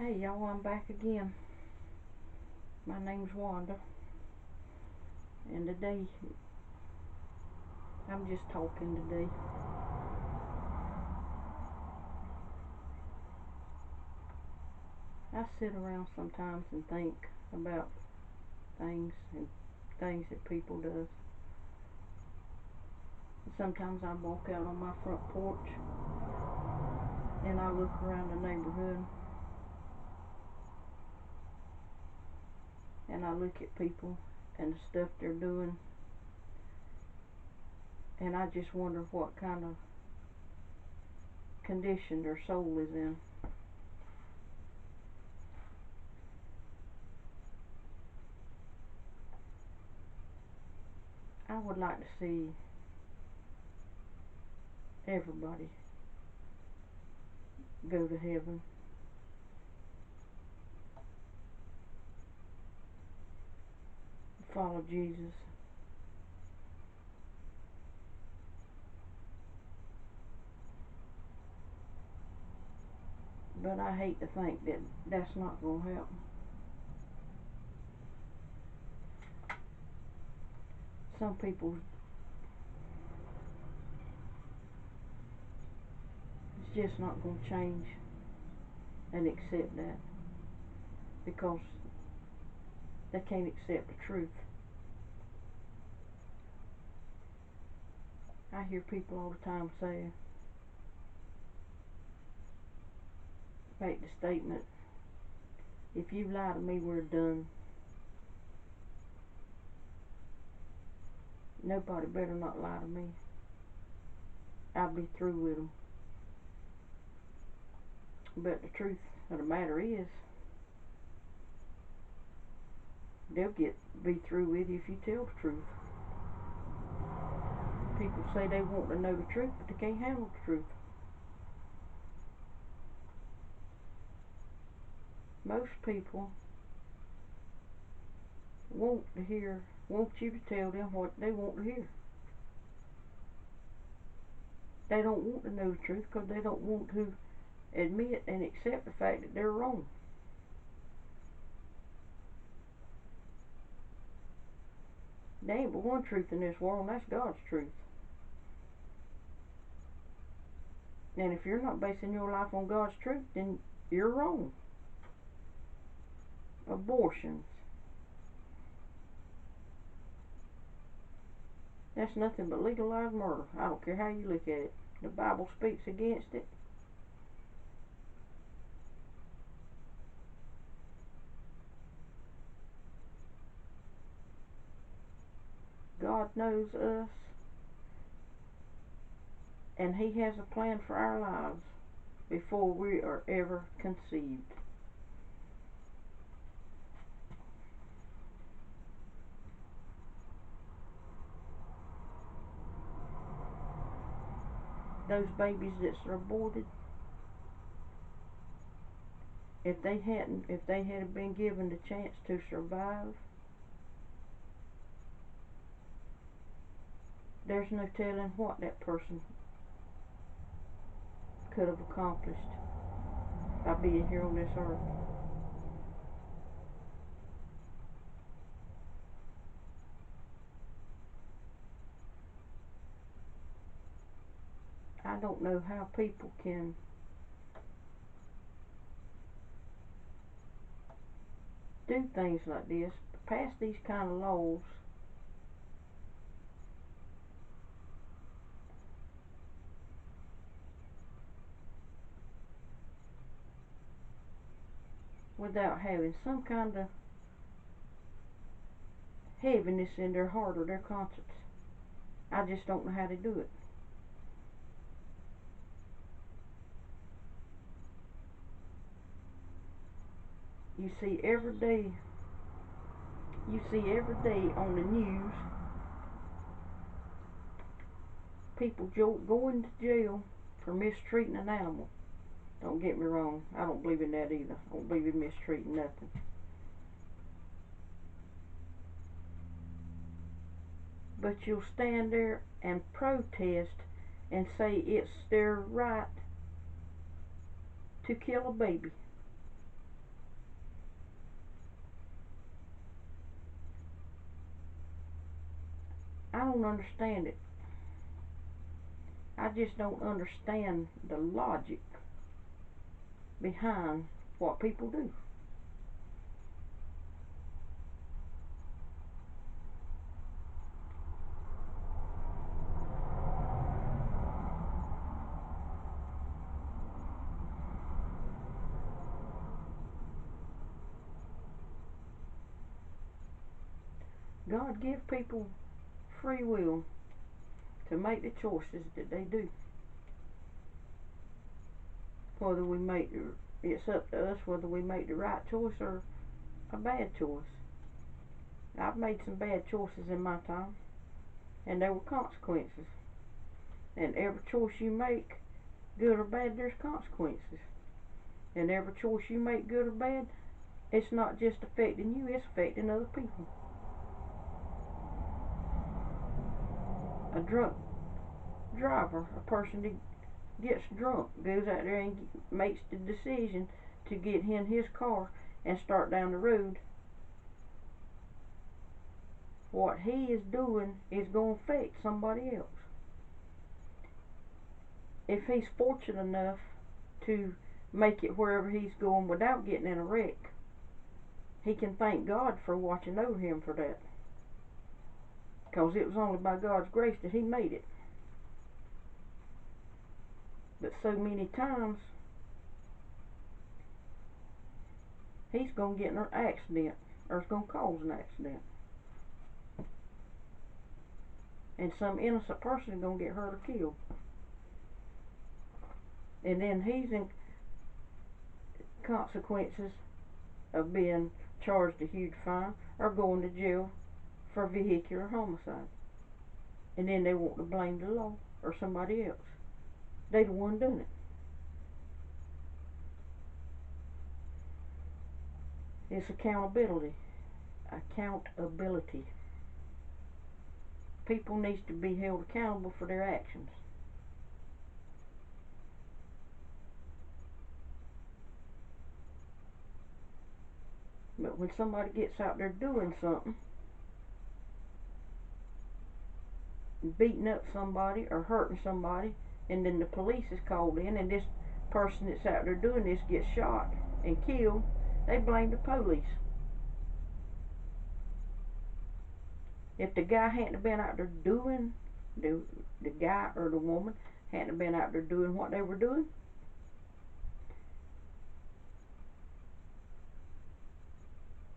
Hey y'all, I'm back again. My name's Wanda, and today I'm just talking today. I sit around sometimes and think about things and things that people does. Sometimes I walk out on my front porch and I look around the neighborhood and I look at people and the stuff they're doing, and I just wonder what kind of condition their soul is in. I would like to see everybody go to heaven, follow Jesus. But I hate to think that that's not going to happen. Some people is just not going to change and accept that because they can't accept the truth. I hear people all the time say, make the statement, if you lie to me, we're done. Nobody better not lie to me. I'll be through with them. But the truth of the matter is, they'll be through with you if you tell the truth. People say they want to know the truth, but they can't handle the truth. Most people want you to tell them what they want to hear. They don't want to know the truth because they don't want to admit and accept the fact that they're wrong. There ain't but one truth in this world, and that's God's truth. And if you're not basing your life on God's truth, then you're wrong. Abortions. That's nothing but legalized murder. I don't care how you look at it. The Bible speaks against it. God knows us, and He has a plan for our lives before we are ever conceived. Those babies that are aborted, if they had been given the chance to survive, there's no telling what that person could have accomplished by being here on this earth. I don't know how people can do things like this, pass these kind of laws, without having some kind of heaviness in their heart or their conscience. I just don't know how to do it. You see every day, on the news, people going to jail for mistreating an animal. Don't get me wrong, I don't believe in that either. I don't believe in mistreating nothing. But you'll stand there and protest and say it's their right to kill a baby. don't understand it. I just don't understand the logic behind what people do. God give people free will to make the choices that they do. Whether we make it's up to us whether we make the right choice or a bad choice. I've made some bad choices in my time, and there were consequences. And every choice you make, good or bad, there's consequences. And every choice you make, good or bad, it's not just affecting you, it's affecting other people. A drunk driver, a person that gets drunk, goes out there and makes the decision to get in his car and start down the road. What he is doing is going to affect somebody else. If he's fortunate enough to make it wherever he's going without getting in a wreck, he can thank God for watching over him for that. Because it was only by God's grace that he made it. But so many times, he's going to get in an accident, or it's going to cause an accident. And some innocent person is going to get hurt or killed. And then he's in consequences of being charged a huge fine or going to jail for vehicular homicide. And then they want to blame the law or somebody else. They the one doing it. It's accountability. Accountability. People need to be held accountable for their actions. But when somebody gets out there doing something, beating up somebody or hurting somebody, and then the police is called in, and this person that's out there doing this gets shot and killed, they blame the police. If the guy hadn't been out there doing, the guy or the woman hadn't been out there doing what they were doing,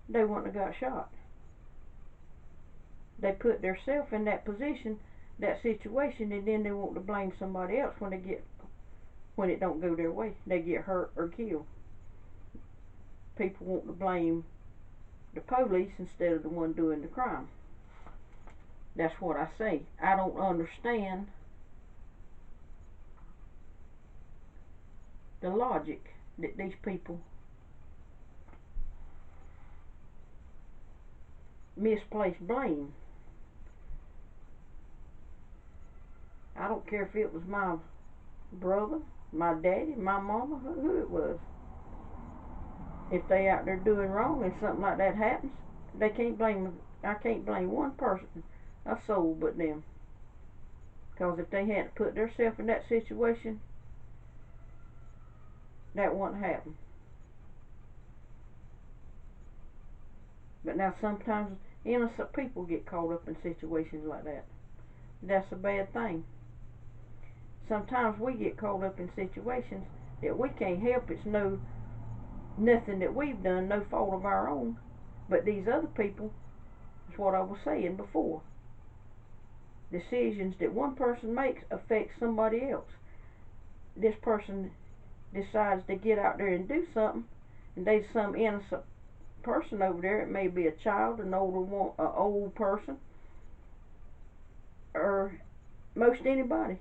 they wouldn't have got shot. They put themselves in that position, that situation, and then they want to blame somebody else when it don't go their way. They get hurt or killed. People want to blame the police instead of the one doing the crime. That's what I say. I don't understand the logic that these people misplace blame. I don't care if it was my brother, my daddy, my mama, who it was. If they out there doing wrong and something like that happens, they can't blame. I can't blame one person, a soul, but them. Because if they hadn't put themselves in that situation, that wouldn't happen. But now sometimes innocent people get caught up in situations like that. That's a bad thing. Sometimes we get caught up in situations that we can't help. It's nothing that we've done, no fault of our own. But these other people, is what I was saying before. Decisions that one person makes affect somebody else. This person decides to get out there and do something, and there's some innocent person over there. It may be a child, an old person, or most anybody.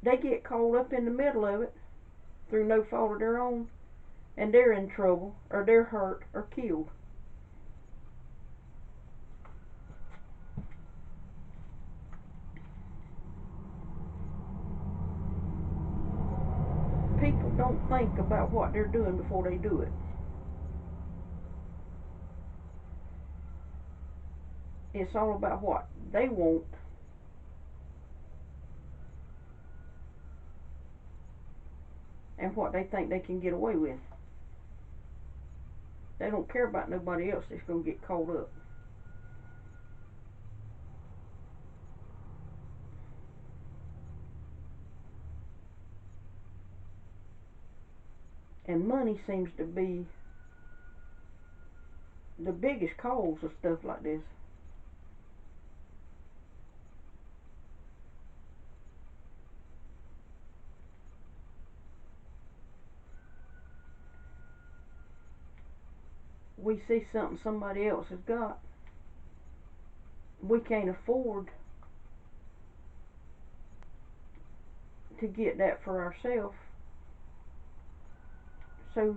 They get caught up in the middle of it through no fault of their own, and they're in trouble, or they're hurt, or killed. People don't think about what they're doing before they do it. It's all about what they want and what they think they can get away with. They don't care about nobody else that's going to get caught up. And money seems to be the biggest cause of stuff like this. We see something somebody else has got. We can't afford to get that for ourselves. So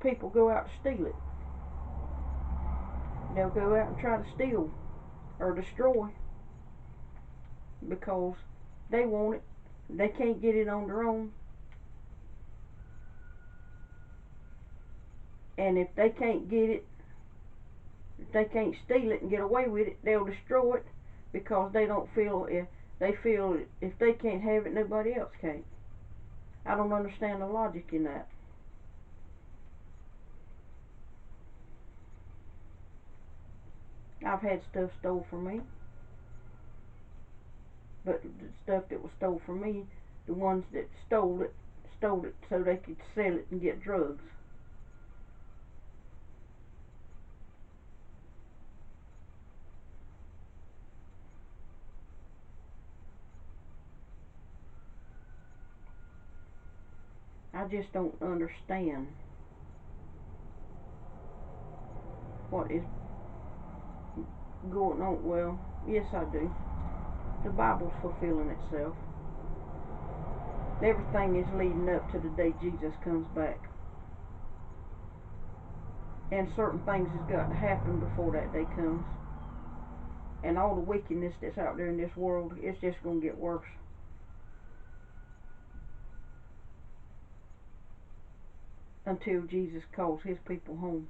people go out to steal it. They'll go out and try to steal or destroy because they want it. They can't get it on their own. And if they can't get it, if they can't steal it and get away with it, they'll destroy it because they don't feel if they can't have it, nobody else can. I don't understand the logic in that. I've had stuff stole from me, but the stuff that was stole from me, the ones that stole it so they could sell it and get drugs. I just don't understand what is going on. Well, yes, I do. The Bible's fulfilling itself. Everything is leading up to the day Jesus comes back. And certain things has got to happen before that day comes. And all the wickedness that's out there in this world, it's just going to get worse. Until Jesus calls his people home.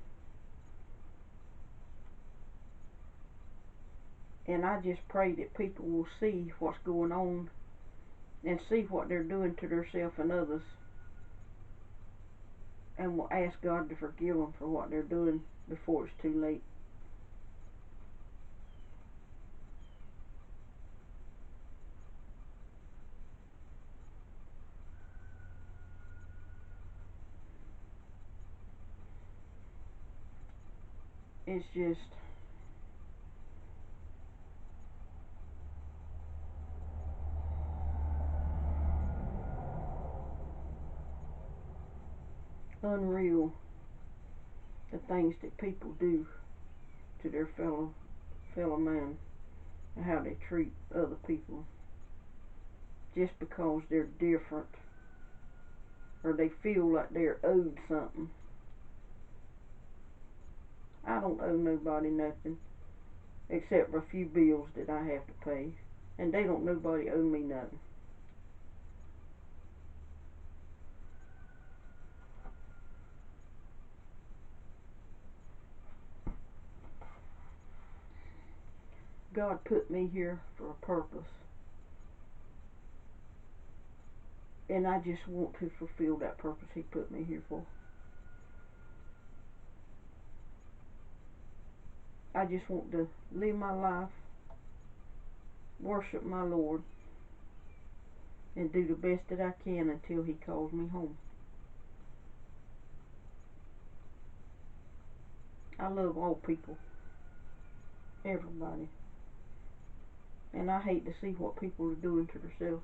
And I just pray that people will see what's going on and see what they're doing to themselves and others, and will ask God to forgive them for what they're doing before it's too late. It's just unreal, the things that people do to their fellow man and how they treat other people just because they're different or they feel like they're owed something. I don't owe nobody nothing except for a few bills that I have to pay, and they don't nobody owe me nothing. God put me here for a purpose, and I just want to fulfill that purpose he put me here for. I just want to live my life, worship my Lord, and do the best that I can until he calls me home. I love all people, everybody, and I hate to see what people are doing to themselves.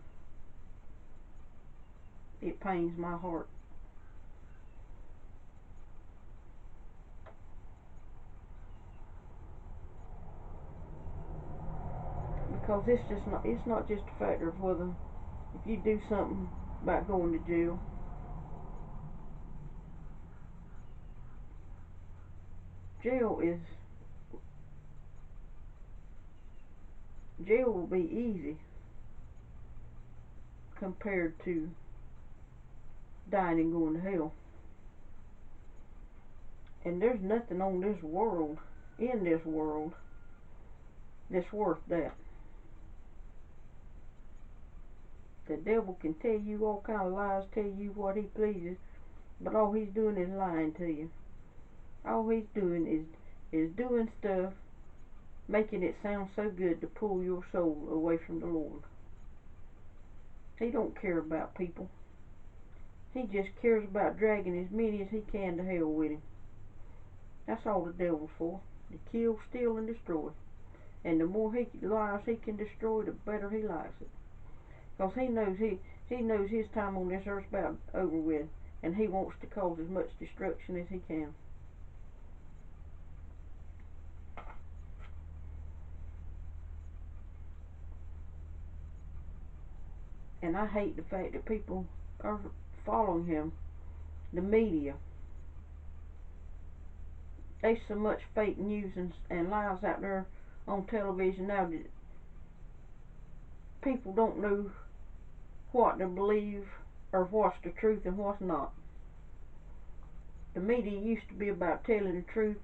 It pains my heart. Because it's not just a factor of whether if you do something about going to jail. Jail is jail will be easy compared to dying and going to hell. And there's nothing on this world, in this world, that's worth that. The devil can tell you all kind of lies, tell you what he pleases, but all he's doing is lying to you. All he's doing is doing stuff, making it sound so good to pull your soul away from the Lord. He don't care about people. He just cares about dragging as many as he can to hell with him. That's all the devil's for. To kill, steal, and destroy. And the more lives he can destroy, the better he likes it. Because he knows his time on this earth's about over with. And he wants to cause as much destruction as he can. And I hate the fact that people are following him. The media. There's so much fake news and lies out there on television now that people don't know what to believe or what's the truth and what's not. The media used to be about telling the truth,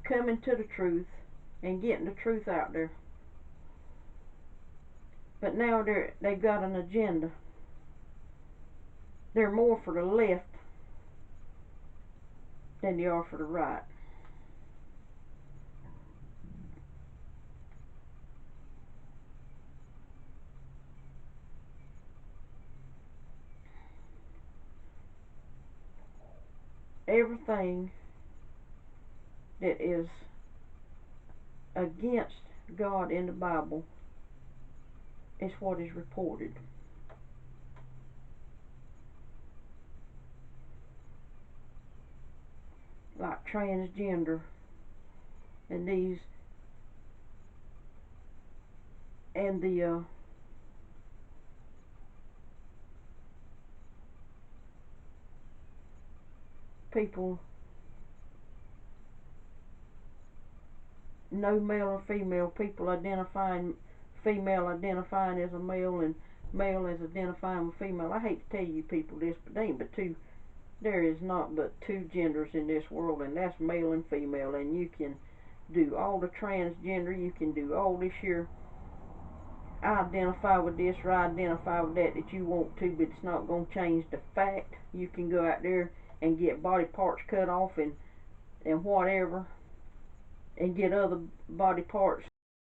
coming to the truth, and getting the truth out there. But now they've got an agenda. They're more for the left than they are for the right. Everything that is against God in the Bible is what is reported. Like transgender and these and the people, no male or female, people identifying female identifying as a male and male as identifying with female. I hate to tell you people this, but there is not but two genders in this world, and that's male and female. And you can do all the transgender, you can do all this here, I identify with this or I identify with that you want to, but it's not going to change the fact you can go out there and get body parts cut off and whatever, and get other body parts